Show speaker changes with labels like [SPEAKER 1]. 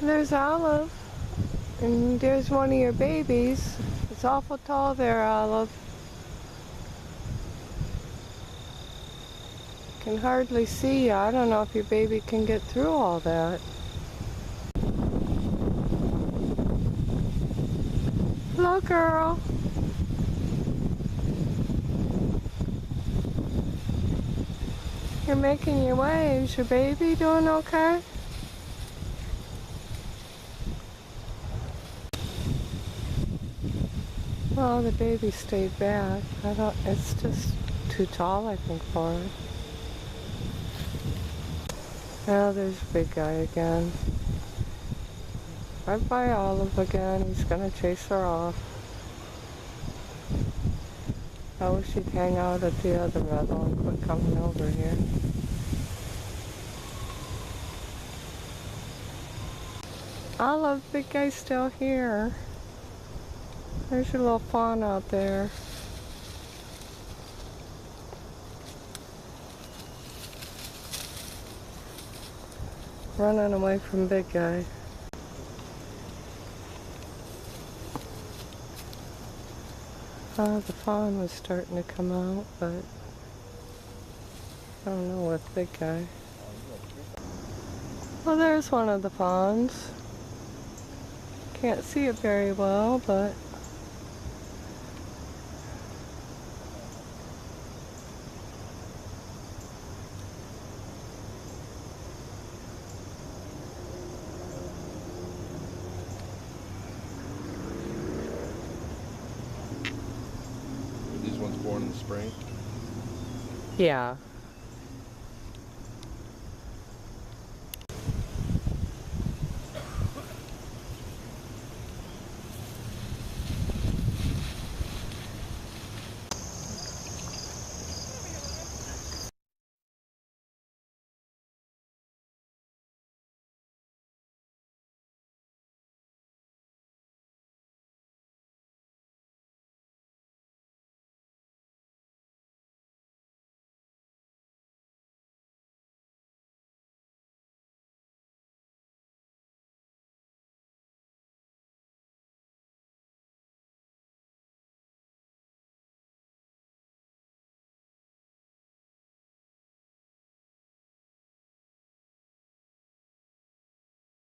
[SPEAKER 1] There's Olive. And there's one of your babies. It's awful tall there, Olive. Can hardly see you. I don't know if your baby can get through all that. Hello, girl. You're making your way. Is your baby doing okay? Well, the baby stayed back. It's just too tall, I think, for her. Now there's the big guy again. Right by Olive again. He's gonna chase her off. I wish he'd hang out at the other meadow and quit coming over here. Olive, big guy's still here. There's your little fawn out there. Running away from big guy. The fawn was starting to come out, but I don't know with big guy. Well, there's one of the fawns. Can't see it very well, but
[SPEAKER 2] These ones born in the spring?
[SPEAKER 1] yeah.